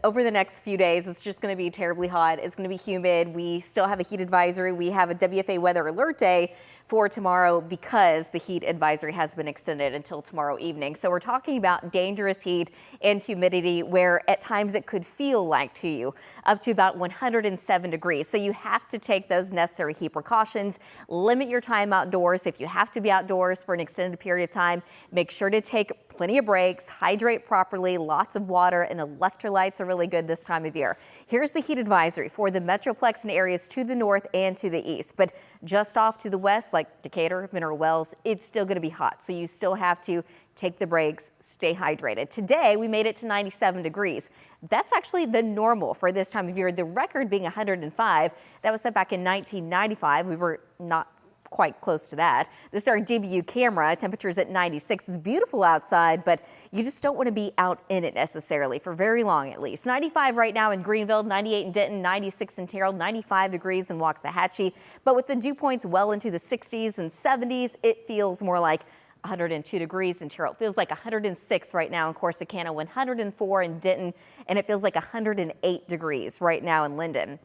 Over the next few days, it's just going to be terribly hot. It's going to be humid. We still have a heat advisory. We have a WFA weather alert day for tomorrow because the heat advisory has been extended until tomorrow evening. So we're talking about dangerous heat and humidity where at times it could feel like to you up to about 107 degrees. So you have to take those necessary heat precautions. Limit your time outdoors. If you have to be outdoors for an extended period of time, make sure to take plenty of breaks, hydrate properly, lots of water, and electrolytes are really good this time of year. Here's the heat advisory for the Metroplex and areas to the north and to the east, but just off to the west, like Decatur, Mineral Wells, it's still going to be hot. So you still have to take the breaks, stay hydrated. Today, we made it to 97 degrees. That's actually the normal for this time of year. The record being 105. That was set back in 1995. We were not quite close to that. This is our DBU camera. Temperatures at 96. It's beautiful outside, but you just don't want to be out in it necessarily for very long at least. 95 right now in Greenville, 98 in Denton, 96 in Terrell, 95 degrees in Waxahachie. But with the dew points well into the 60s and 70s, it feels more like 102 degrees in Terrell. It feels like 106 right now in Corsicana, 104 in Denton, and it feels like 108 degrees right now in Linden.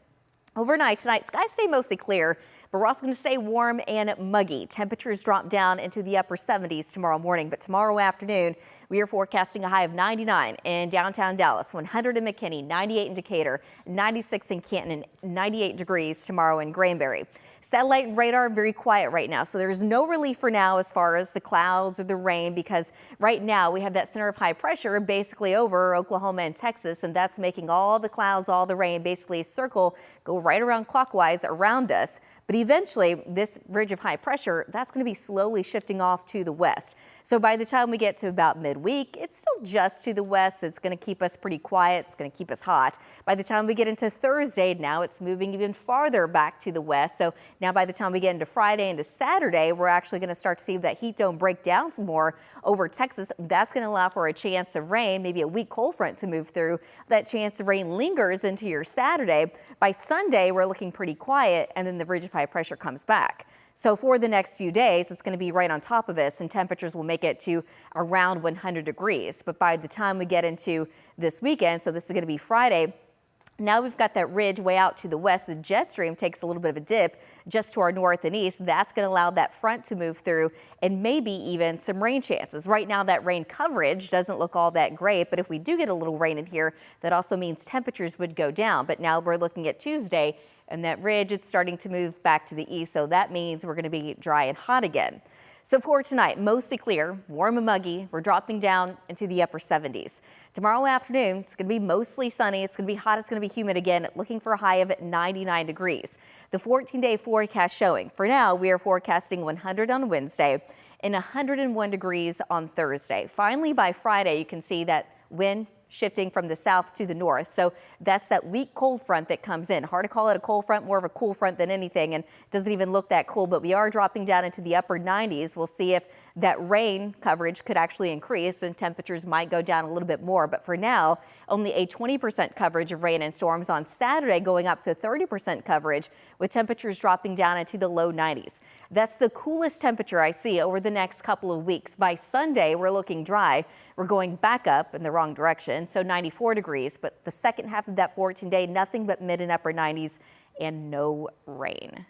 Overnight tonight, skies stay mostly clear, but we're also going to stay warm and muggy. Temperatures drop down into the upper 70s tomorrow morning, but tomorrow afternoon, we are forecasting a high of 99 in downtown Dallas, 100 in McKinney, 98 in Decatur, 96 in Canton, and 98 degrees tomorrow in Granbury. Satellite and radar very quiet right now, so there's no relief for now as far as the clouds or the rain, because right now we have that center of high pressure basically over Oklahoma and Texas, and that's making all the clouds, all the rain basically circle, go right around clockwise around us. But eventually this ridge of high pressure, that's going to be slowly shifting off to the west. So by the time we get to about midweek, it's still just to the west. It's going to keep us pretty quiet. It's going to keep us hot. By the time we get into Thursday, now it's moving even farther back to the west. So now by the time we get into Friday into Saturday, we're actually going to start to see that heat dome break down some more over Texas. That's going to allow for a chance of rain, maybe a weak cold front to move through. That chance of rain lingers into your Saturday. By Sunday, we're looking pretty quiet, and then the ridge of high pressure comes back. So for the next few days, it's going to be right on top of us, and temperatures will make it to around 100 degrees. But by the time we get into this weekend, so this is going to be Friday, now we've got that ridge way out to the west. The jet stream takes a little bit of a dip just to our north and east. That's going to allow that front to move through and maybe even some rain chances. Right now, that rain coverage doesn't look all that great, but if we do get a little rain in here, that also means temperatures would go down. But now we're looking at Tuesday, and that ridge, it's starting to move back to the east, so that means we're going to be dry and hot again. So for tonight, mostly clear, warm and muggy. We're dropping down into the upper 70s. Tomorrow afternoon, it's going to be mostly sunny. It's going to be hot. It's going to be humid again, looking for a high of 99 degrees. The 14-day forecast showing. For now, we are forecasting 100 on Wednesday and 101 degrees on Thursday. Finally, by Friday, you can see that wind shifting from the south to the north. So that's that weak cold front that comes in. Hard to call it a cold front, more of a cool front than anything, and doesn't even look that cool, but we are dropping down into the upper 90s. We'll see if that rain coverage could actually increase and temperatures might go down a little bit more. But for now, only a 20% coverage of rain and storms on Saturday, going up to 30% coverage with temperatures dropping down into the low 90s. That's the coolest temperature I see over the next couple of weeks. By Sunday, we're looking dry. We're going back up in the wrong direction, so 94 degrees. But the second half of that 14-day, nothing but mid and upper 90s and no rain.